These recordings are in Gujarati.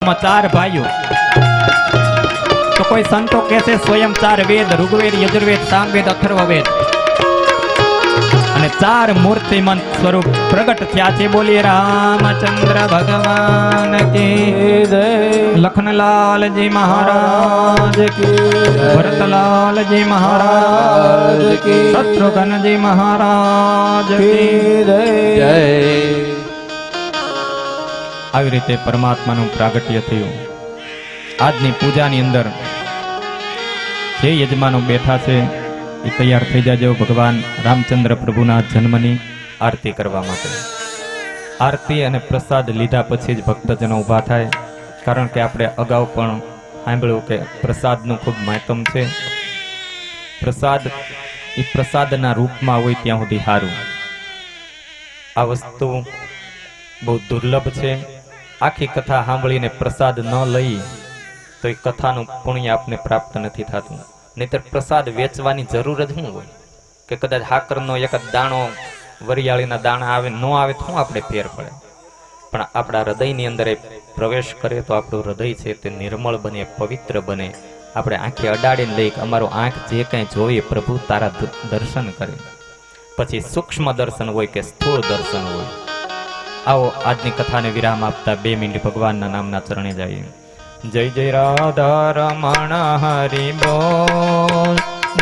चार भाइयों तो कोई संतो कैसे स्वयं चार वेद ऋग्वेद यजुर्वेद सामवेद अथर्ववेद અને ચાર મૂર્તિમંત સ્વરૂપ પ્રગટ થયા છે। બોલીએ રામચંદ્ર ભગવાન કી જય, લખનલાલજી મહારાજ કી જય, ભરતલાલજી મહારાજ કી, શત્રુઘ્નજી મહારાજ કી જય। આવી રીતે પરમાત્માનું પ્રાગટ્ય થયું। આજની પૂજાની અંદર જે યજમાનો બેઠા છે એ તૈયાર થઈ જાજો ભગવાન રામચંદ્ર પ્રભુના જન્મની આરતી કરવા માટે। આરતી અને પ્રસાદ લીધા પછી જ ભક્તજનો ઊભા થાય, કારણ કે આપણે અગાઉ પણ સાંભળ્યું કે પ્રસાદનું ખૂબ મહત્વ છે। પ્રસાદ એ પ્રસાદના રૂપમાં હોય ત્યાં સુધી સારું। આ વસ્તુ બહુ દુર્લભ છે। આખી કથા સાંભળીને પ્રસાદ ન લઈ તો એ કથાનું પુણ્ય આપને પ્રાપ્ત નથી થતું। નહીતર પ્રસાદ વેચવાની જરૂર જ શું હોય કે કદાચ હાકરનો એક જ દાણો વરિયાળીના દાણા આવે ન આવે તો આપણે ફેર પડે, પણ આપણા હૃદયની અંદર એ પ્રવેશ કરે તો આપણું હૃદય છે તે નિર્મળ બને, પવિત્ર બને। આપણે આંખે અડાડીને લઈ અમારું આંખ જે કંઈ જોઈએ પ્રભુ તારા દર્શન કરે, પછી સૂક્ષ્મ દર્શન હોય કે સ્થૂળ દર્શન હોય। आओ આજની કથાને વિરામ આપતા 2 મિનિટ ભગવાનના નામના ચરણે જઈએ। जय जय राधा रमण हरि बोल,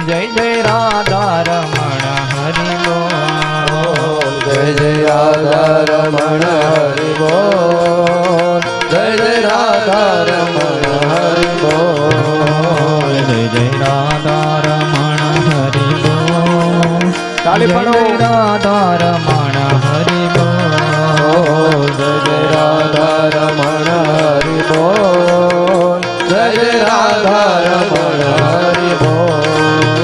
जय जय राधा रमण हरि बोल, जय जय राधा रमण हरि बोल, जय जय राधा रमण हरि बोल, जय जय राधा रमण हरि बोल, जय जय राधा रमण हरि बोल, जय जय राधा रमण हरि बोल, जय जय राधा रमण हरि बोल,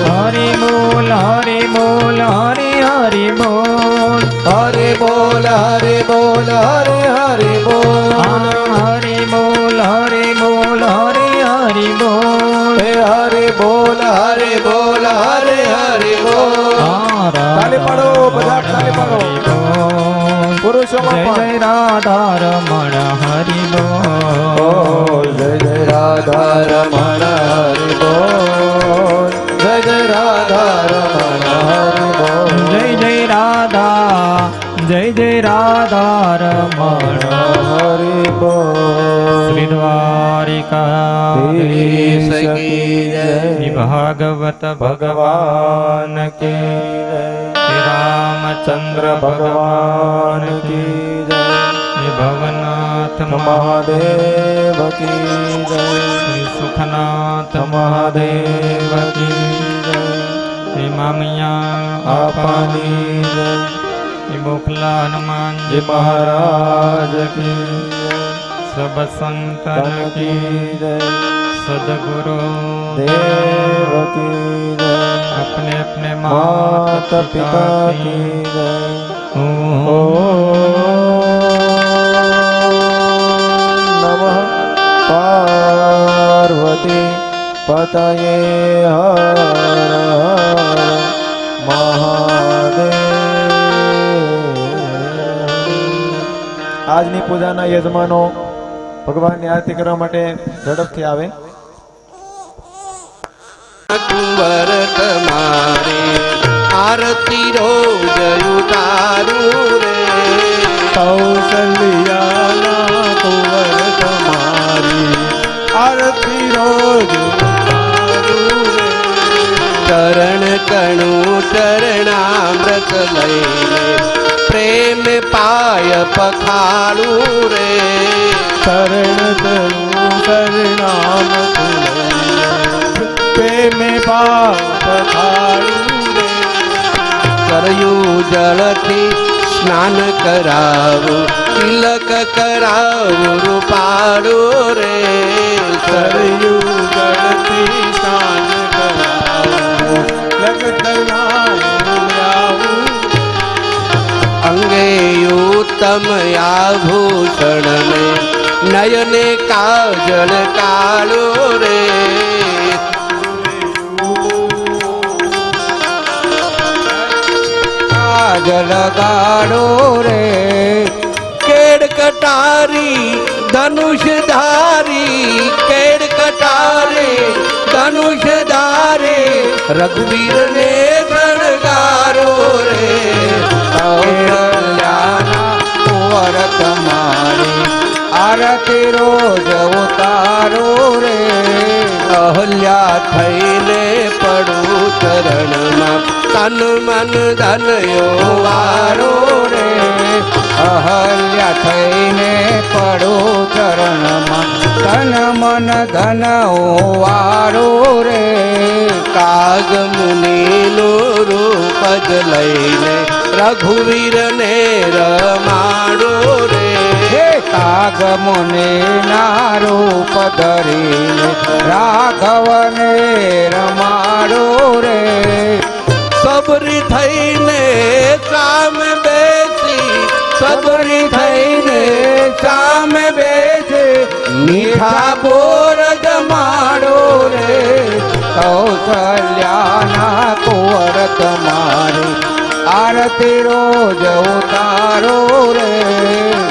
हरि बोल हरि बोल हरि हरि बोल, हरि बोल हरि बोल हरि हरि बोल, हरि बोल हरि बोल हरि हरि बोल, हरि बोल हरि बोल हरि हरि बोल। ताली पाडो, બધા તાલી પાડો। जय जय राधा रमण हरि बोल, जय जय राधा रमण हरि बोल, जय जय राधा रमण हरि बोल, जय जय राधा रमण हरि बोल। श्री द्वारिकाधीश की जय, भागवत भगवान की जय, श्री रामचंद्र भगवान की जय, श्री भवनाथ महादेव की जय, श्री सुखनाथ महादेव की जय, श्री मामिया आपानी जय, श्री बोखला हनुमान जी महाराज की जय, सब संतन की जय, सदगुरु देव की जय, अपने अपने माता पिता की जय। नमः पार्वती पतये हर हर महादेव। આજની પૂજાના યજમાનો ભગવાનની આરતી કરવા માટે ઝડપથી આવે। कुंवर तुम्हारे आरती रोज उतारू रे, कौशल्या कुंवर तुम्हारी आरती रोज उतारू रे, चरण कणु चरणामृत लईले प्रेम पाय पखाड़ू रे, शरण करूं शरणामृत प्रेम पाप खाड़ू रे, सरयू जलथी स्नान करावू तिलक करावू रूपाड़ू रे, सरयू जलती स्नान करावू तिलक करावू, अंगे उत्तम आभूषण में नयने काजल कालो रे, काजल गाड़ो रे, केड़ कटारी ધનુષ ધારી કેડ કટારે ધનુષ ધારે રઘુવીર ને શણગારો રે કૌશલ્યાના કુંવર તમારી આરતી રોજ ઉતારો રે અહલ્યા થઈને પડું ચરણમાં તન મન ધનયો વારો રે અહલ્યા થઈને પડો ચરણમાં તન મન ધન વારો રે કાગ મુનિનું રૂપ જ લઈને રઘુવીર ને રમાડો રે હે કાગ મુનિ ના રૂપ ધરીને રાઘવને રમાડો રે સબરી થઈને સામે બેસી સબરી થઈને સામે બેસે મીઠા બોર જમાડો રે કૌશલ્યાના કુંવર તમારી આરતી રોજ ઉતારો રે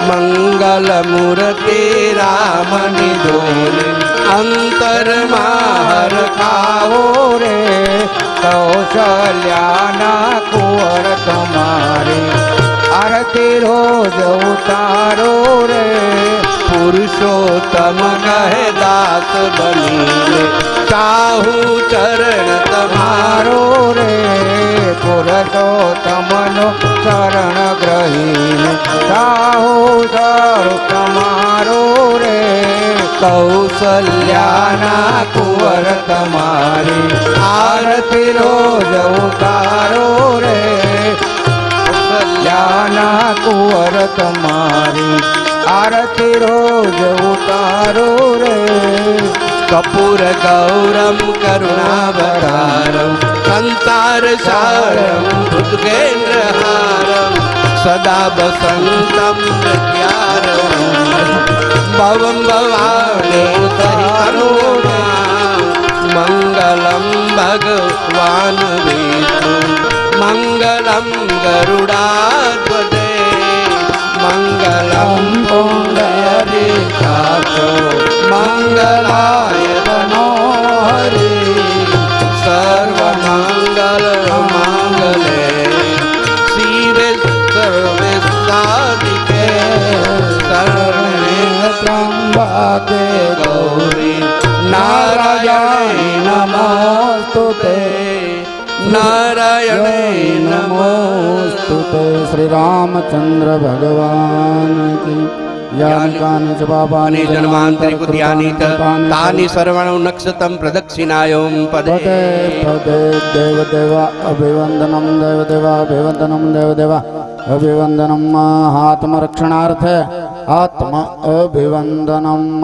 મંગલ મૂર્તિ રામની ધોલે અંતરમાં હર ખાવો રે કૌશલ્યાના કુંવર તમારી આરતી રોજ ઉતારો રે પુરુષોત્તમ કહે દાસ બનીને સાહુ ચરણ તમારો મારો રે પુરુષોત્તમનો શરણ ગ્રહીને સાહુ સરું તમારો રે કૌશલ્યાના કુંવર તમારી આરતી રોજ ઉતારો રે કૌશલ્યાના કુંવર તમારી આરતી રોજ ઉતારો રે કપૂર ગૌરમ કરુણાવતારમ સંસાર સારમ ભુજગેન્દ્રહારમ સદા વસંતમ પ્રત્યારમ ભવમ ભવાની સહિતનું મંગલમ ભગવાન વિષ્ણુ મંગલમ ગરુડાધ્વજે મંગલમ પુંડરીકાક્ષો મંગલાય મનોહરી સર્વમંગલ મંગલે શિવે સર્વે સાધિકે શરણે ત્રંબકે ગૌરી નારાયણે નમોસ્તુતે નારાયણે નમોસ્તુતે શ્રી રામચંદ્ર ભગવાન કી યાનિકાનિ ચ પાપાનિ અને જન્માંતરિકુદ્યાની તાની સર્વણો નક્ષતમ પ્રદક્ષિણાયોમ પદે પદે પદે દેવદેવ અભિવંદનમ દેવદેવ અભિવંદનમ દેવદેવ અભિવંદનમ આત્મરક્ષણાર્થે આત્મ અભિવંદનમ